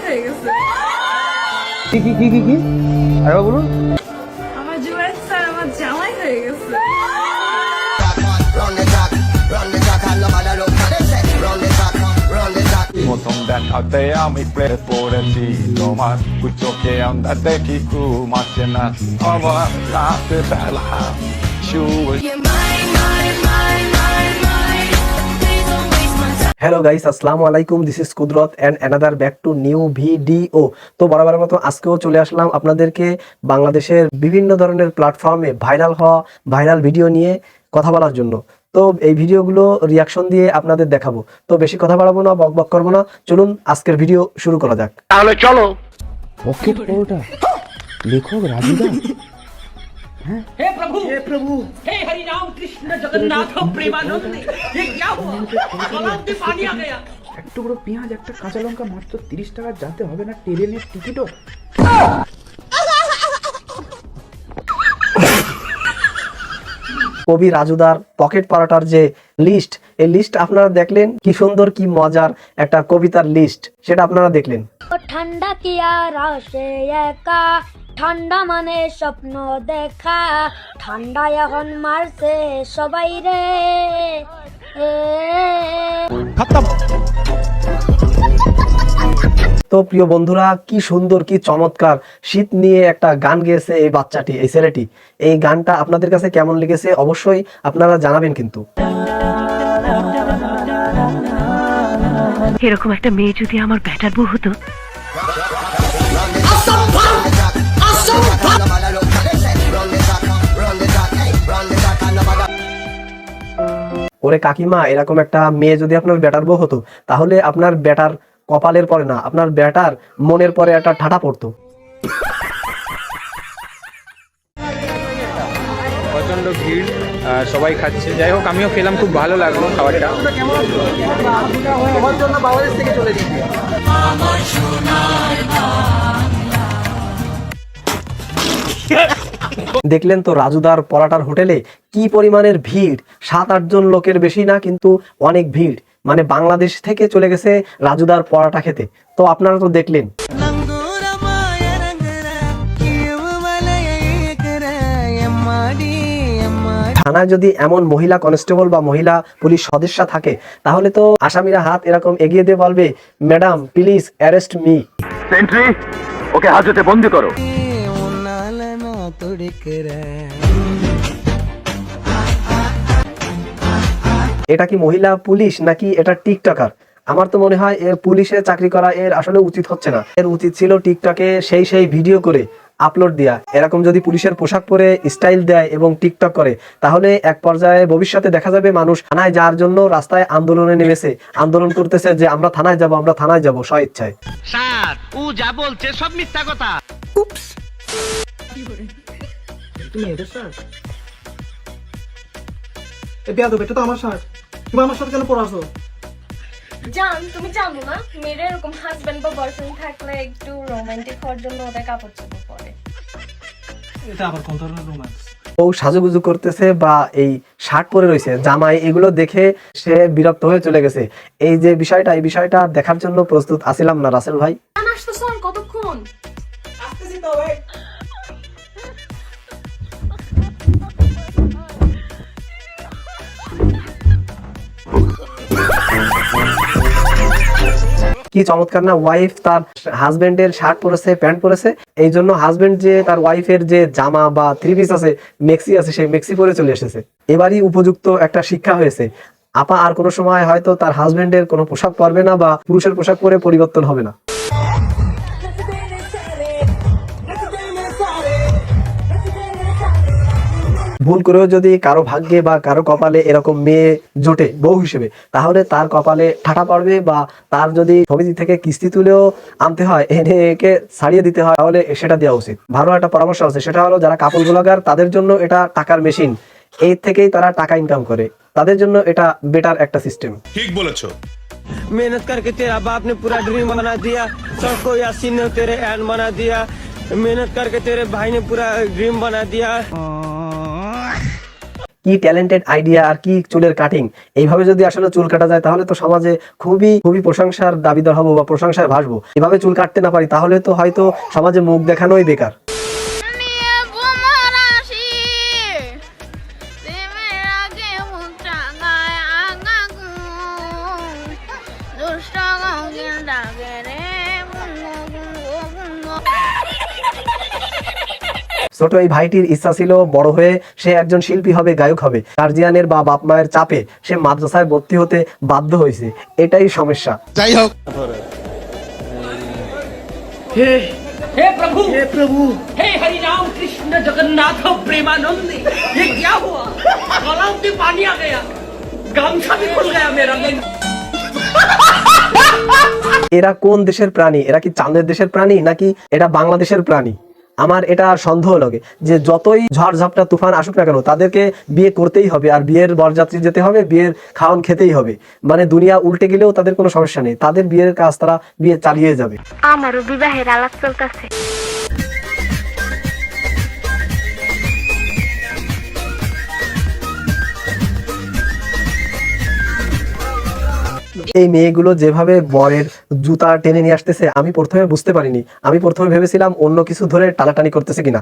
হয়ে গেছে। কি কি কি কি কি আরে বলুন। আমার জুয়েল স্যার আমার জামাই হয়ে গেছে। Bottom den atea mi play for the no man Pucho que anda de kiku machina Ava la de bella Sure hello guys, আসসালামু আলাইকুম। দিস ইজ কুদরত and another back to new video. তো বরাবরের মতো আজকেও চলে আসলাম আপনাদেরকে বাংলাদেশের বিভিন্ন ধরনের প্ল্যাটফর্মে ভাইরাল ভিডিও নিয়ে কথা বলার জন্য। তো এই ভিডিওগুলো রিয়াকশন দিয়ে আপনাদের দেখাবো। তো বেশি কথা বাড়াবো না, বক করবো না, চলুন আজকের ভিডিও শুরু করা যাক। তাহলে চলো পকেট পরোটা লেখক রাজুদা। हे प्रभु हे हरि राम कृष्ण जगन्नाथ प्रेमानंद ये क्या हुआ गलाव में पानी आ गया এক টুকরো পেঁয়াজ একটা কাঁচা লঙ্কা মাত্র 30 টাকা, যাতে হবে না ট্রেনের টিকিটও। কবি রাজুদার পকেট পরোটার যে লিস্ট, এই লিস্ট আপনারা দেখলেন, কি সুন্দর কি মজার একটা কবিতার লিস্ট, সেটা আপনারা দেখলেন। ঠান্ডা কি আর আসে একা, ঠান্ডা মানে স্বপ্ন দেখা, ঠান্ডা এখন মারছে সবাই রে। তো প্রিয় বন্ধুরা, কি সুন্দর কি চমৎকার শীত নিয়ে একটা গান গেয়েছে এই বাচ্চাটি, এই ছেলেটি। এই গানটা আপনাদের কাছে কেমন লেগেছে অবশ্যই আপনারা জানাবেন। কিন্তু এরকম একটা মেয়ে যদি আমার ব্যাটার বউ হতো। ওরে কাকিমা, এরকম একটা মেয়ে যদি আপনার ব্যাটার বউ হতো, তাহলে আপনার ব্যাটার কপালের পরে না, আপনার ব্যাটার মনের পরে একটা ঠাটা পড়তো। প্রচন্ড ভিড়, সবাই খাচ্ছে। যাই হোক, আমিও খেলাম, খুব ভালো লাগলো খাবারটা। দেখলেন তো রাজুদার পরাটার হোটেলে কি পরিমাণের ভিড়, 7-8 জন লোকের বেশি না, কিন্তু অনেক ভিড়। মানে বাংলাদেশ থেকে চলে গেছে রাজুদার পরাটা খেতে। তো আপনারা তো দেখলেন। থানায় যদি এমন মহিলা কনস্টেবল বা মহিলা পুলিশ সদস্য থাকে, তাহলে তো আসামিরা হাত এরকম এগিয়ে দিয়ে বলবে, madam please arrest me. Sentry ওকে হাজতে বন্দি করো। এটা কি মহিলা পুলিশ নাকি এটা টিকটকার? আমার তো মনে হয় এর পুলিশে চাকরি করা এর আসলে উচিত হচ্ছে না। এর উচিত ছিল টিকটকে সেই ভিডিও করে আপলোড দেয়া। এরকম যদি পুলিশের পোশাক পরে স্টাইল দেয় এবং টিকটক করে, তাহলে এক পর্যায়ে ভবিষ্যতে দেখা যাবে মানুষ থানায় যাওয়ার জন্য রাস্তায় আন্দোলনে নেমেছে, আন্দোলন করতেছে যে আমরা থানায় যাব, আমরা থানায় যাব স্বইচ্ছায়। স্যার ও যা বলছে সব মিথ্যা কথা। তুমি এদের স্যার? এ বেয়াদব, এটা তো আমার শার্ট। তুমি আমার সাথে কেন পরে আসো? জান, তুমি জানো না মেয়ের এরকম হাজবেন্ড বা বয়ফ্রেন্ড থাকলে একটু রোমান্টিক হওয়ার জন্য ওদের কাপড় চোপড় পরে। এটা আবার কোন ধরনের রোম্যান্স? ও সাজুগুজু করতেছে বা এই শার্ট পরে রয়েছে, জামাই, এগুলো দেখে সে বিরক্ত হয়ে চলে গেছে। এই যে বিষয়টা, এই বিষয়টা দেখার জন্য প্রস্তুত আছিলাম না রাসেল ভাই। আসতেছ কতক্ষণ? আসতেছি তো ভাই। কি চমৎকার না, ওয়াইফ তার হাজবেন্ডের শার্ট পরেছে, প্যান্ট পরেছে, এই জন্য হাজবেন্ড যে তার ওয়াইফের যে জামা বা থ্রি পিস আছে, মেক্সি আছে, সেই মেক্সি পরে চলে এসেছে। এবারই উপযুক্ত একটা শিক্ষা হয়েছে। আপা আর কোনো সময় হয়তো তার হাজবেন্ডের কোনো পোশাক পরবে না বা পুরুষের পোশাক পরে পরিবর্তন হবে না। ভুল করেও যদি কারো ভাগ্যে বা কারো কপালে এরকম মেয়ে জোটে বউ হিসেবে, তাহলে তার কপালে ঠাটা পড়বে, বা তার যদি সমিতি থেকে কিস্তি তুলেও আনতে হয়, এনে একে ছাড়িয়ে দিতে হয়, তাহলে সেটা দেওয়া উচিত। ভালো একটা পরামর্শ আছে, সেটা হলো যারা কাপড় ব্লগার, তাদের জন্য এটা টাকার মেশিন, এই থেকেই তারা টাকা ইনকাম করে, তাদের জন্য এটা বেটার একটা সিস্টেম। ঠিক বলেছো। मेहनत करके तेरा बाप ने पूरा ड्रीम बना दिया, सबको यासीन ने तेरे एन बना दिया, मेहनत करके तेरे भाई ने पूरा ड्रीम बना दिया। কি ট্যালেন্টেড আইডিয়া আর কি চুলের কাটিং। এইভাবে যদি আসলে চুল কাটা যায় তাহলে তো সমাজে খুবই খুবই প্রশংসার দাবিদার হবো বা প্রশংসায় ভাসবো। এভাবে চুল কাটতে না পারি তাহলে তো হয়তো সমাজে মুখ দেখানোই বেকার। ছোট এই ভাইটির ইচ্ছা ছিল বড় হয়ে সে একজন শিল্পী হবে, গায়ক হবে। গার্জিয়ানের বা বাপ মায়ের চাপে সে মাদ্রাসায় ভর্তি হতে বাধ্য হয়েছে, এটাই সমস্যা। যাই হোক, हे प्रभु हे हरि राम कृष्ण जगन्नाथ प्रेमानंद ये क्या हुआ गलाव में पानी आ गया गमछा भी खुल गया मेरा এরা কোন দেশের প্রাণী? এরা কি চাঁদের দেশের প্রাণী নাকি এটা বাংলাদেশের প্রাণী? আমার এটা সন্দেহ লাগে যে যতই ঝড় ঝাপটা তুফান আসুক না কেন তাদেরকে বিয়ে করতেই হবে, আর বিয়ের বরযাত্রী যেতে হবে, বিয়ের খাওয়ান খেতেই হবে। মানে দুনিয়া উল্টে গেলেও তাদের কোনো সমস্যা নেই, তাদের বিয়ের কাজ তারা বিয়ে চালিয়ে যাবে। আমারও বিবাহের আলাপ চলতেছে। এই মেয়েগুলো যেভাবে বরের জুতা টেনে নিয়ে আসতেছে আমি প্রথমে বুঝতে পারিনি। আমি প্রথমে ভেবেছিলাম অন্য কিছু ধরে টানাটানি করতেছে কিনা।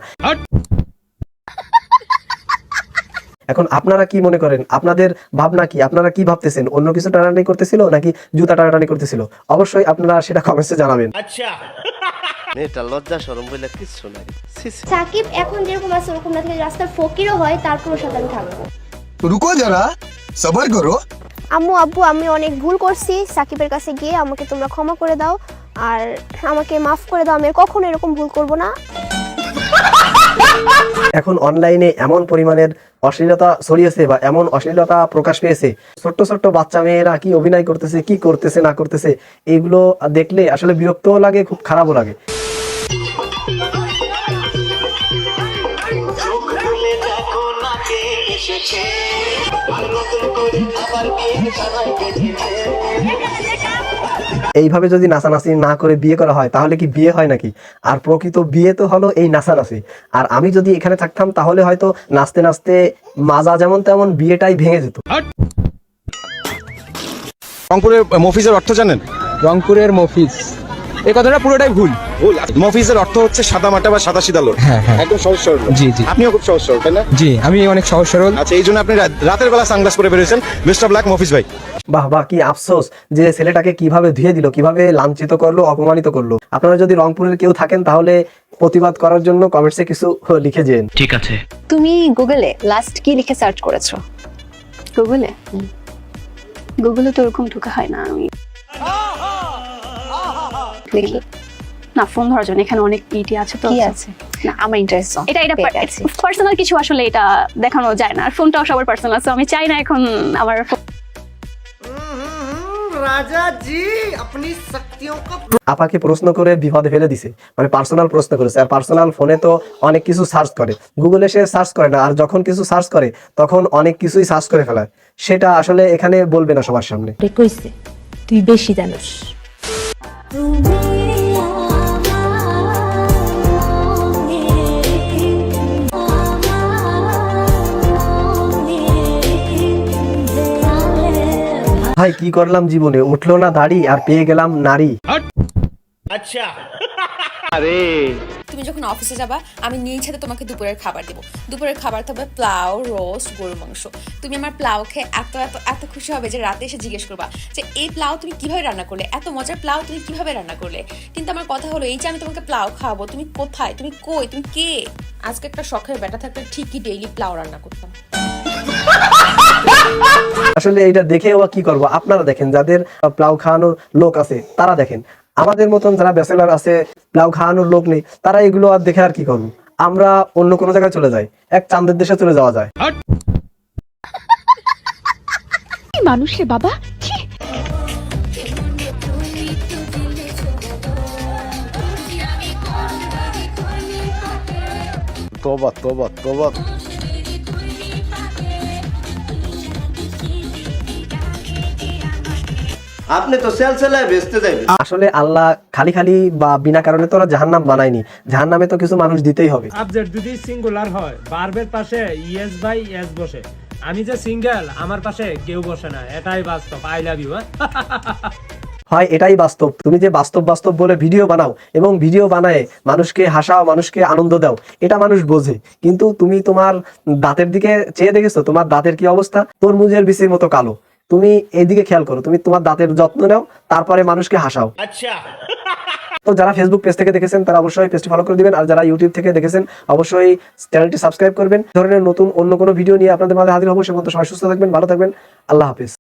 এখন আপনারা কি মনে করেন? আপনাদের ভাবনা কি? আপনারা কি ভাবতেছেন? অন্য কিছু টানাটানি করতেছিল নাকি জুতা টানাটানি করতেছিল? অবশ্যই আপনারা সেটা কমেন্টসে জানাবেন। মেয়েটা লজ্জা শরম বলে কিচ্ছু নাই। সাকিব এখন যেরকম আছে ওরকম না থেকে রাস্তার ফকিরও হয় তারপরও সাথে আমি থাকবো। রুকো যারা, সবার করো। আম্মু আব্বু আমি অনেক ভুল করছি, সাকিবের কাছে গিয়ে আমাকে তোমরা ক্ষমা করে দাও আর আমাকে মাফ করে দাও, আমি আর কখনো এরকম ভুল করব না। এখন অনলাইনে এমন পরিমাণের অশ্লীলতা ছড়িয়েছে বা এমন অশ্লীলতা প্রকাশ পেয়েছে, ছোট্ট ছোট্ট বাচ্চা মেয়েরা কি অভিনয় করতেছে, কি করতেছে না করতেছে, এগুলো দেখলে আসলে বিরক্তও লাগে, খুব খারাপও লাগে। এইভাবে যদি নাচানাচি না করে বিয়ে করা হয় তাহলে কি বিয়ে হয় নাকি? আর প্রকৃত বিয়ে তো হলো এই নাচানাচি। আর আমি যদি এখানে থাকতাম তাহলে হয়তো নাচতে নাচতে মাজা যেমন তেমন বিয়েটাই ভেঙে যেত। রংপুরের মফিজের অর্থ জানেন? রংপুরের মফিজ, এই কথাটা পুরোটাই ভুল। ভুল। মফিজের অর্থ হচ্ছে সাদা মাটা বা সাদা সিধা লোক। হ্যাঁ হ্যাঁ, একদম সহজ সরল। জি জি, আপনিও খুব সহজ সরল, তাই না? জি আমি অনেক সহজ সরল। আচ্ছা, এই জন্য আপনি রাতের বেলা সানগ্লাস পরে বেরিয়েছেন। বেস্ট অফ লাক মফিজ ভাই। বাহ বাহ, কি আফসোস যে ছেলেটাকে কিভাবে ধুয়ে দিল, কিভাবে লাঞ্ছিত করলো, অপমানিত করলো। আপনারা যদি রংপুরের কেউ থাকেন তাহলে প্রতিবাদ করার জন্য কমেন্টসে কিছু লিখে যেন। ঠিক আছে। তুমি গুগলে লাস্ট কি লিখে সার্চ করেছো? গুগলে গুগলে তো ওরকম ঢোকা হয় না। আমি দেখি না, ফোন ধরার জন্য এখানে অনেক ইটি আছে তো। কি আছে? না আমার ইন্টারেস্ট এটা পার্সোনাল কিছু, আসলে এটা দেখানো যায় না। আর ফোনটাও সবার পার্সোনাল, সো আমি চাই না এখন আমার আপাকে প্রশ্ন করে বিপদে ফেলে দিছে, মানে পার্সোনাল প্রশ্ন করেছে। আর পার্সোনাল ফোনে তো অনেক কিছু সার্চ করে, গুগলে সে সার্চ করে না। আর যখন কিছু সার্চ করে তখন অনেক কিছুই সার্চ করে ফেলায়, সেটা আসলে এখানে বলবে না সবার সামনে। কইছে তুই বেশি জানোস। ভাই কি করলাম জীবনে, উঠলো না দাড়ি আর পেয়ে গেলাম নারী। अच्छा আরে তুমি যখন অফিসে যাবা আমি নিয়ে সাথে তোমাকে দুপুরের খাবার দেবো। দুপুরের খাবার থাকবে পোলাও, রোস্ট, গরু মাংস। তুমি আমার পোলাও খেয়ে এত এত এত খুশি হবে যে রাতে এসে জিজ্ঞেস করবা যে এই পোলাও তুমি কিভাবে রান্না করলে, এত মজার পোলাও তুমি কিভাবে রান্না করলে। কিন্তু আমার কথা হলো এই যে আমি তোমাকে পোলাও খাওয়াবো, তুমি কোথায়, তুমি কই, তুমি কে? আজকে একটা শখের ব্যাটা থাকলে ঠিকই ডেইলি পোলাও রান্না করতাম। আসলে এটা দেখে ওরা কি করবো? আপনারা দেখেন, যাদের প্লাউ খাওয়ানোর লোক আছে তারা দেখেন। আমাদের মতন যারা ব্যাচেলার আছে, প্লাউ খাওয়ানোর লোক নেই, তারা এগুলো আর দেখে আর কি করবো? আমরা অন্য কোনো জায়গায় চলে যাই, এক চাঁদের দেশে চলে যাওয়া যায়। মানুষের বাবা তোবা তোবা তোবা। আপনি তো সেলসেলায় বেচতে যাবেন। আসলে আল্লাহ খালি খালি বা বিনা কারণে তো ওরা জাহান্নাম বানায়নি, জাহান্নামে তো কিছু মানুষ দিতেই হবে। সাবজেক্ট যদি সিঙ্গুলার হয় ভার্বের পাশে ইএস বাই এস বসে, আমি যে সিঙ্গেল, আমার পাশে কেউ বসে না, এটাই বাস্তব। I love you. হয় এটাই বাস্তব। তুমি যে বাস্তব বাস্তব বলে ভিডিও বানাও এবং ভিডিও বানায় মানুষকে হাসাও, মানুষকে আনন্দ দাও, এটা মানুষ বোঝে। কিন্তু তুমি তোমার দাঁতের দিকে চেয়ে দেখেছো তোমার দাঁতের কি অবস্থা? তরমুজের বিচির মতো কালো। তুমি এইদিকে খেয়াল করো, তুমি তোমার দাঁতের যত্ন নাও, তারপরে মানুষকে হাসাও। আচ্ছা, তো যারা ফেসবুক পেজ থেকে দেখেছেন তারা অবশ্যই পেজটি ফলো করে দিবেন, আর যারা ইউটিউব থেকে দেখেছেন অবশ্যই চ্যানেলটি সাবস্ক্রাইব করবেন। এই ধরনের নতুন অন্য কোনো ভিডিও নিয়ে আপনাদের মাঝে হাজির হবো। সে পর্যন্ত সবাই সুস্থ থাকবেন, ভালো থাকবেন। আল্লাহ হাফেজ।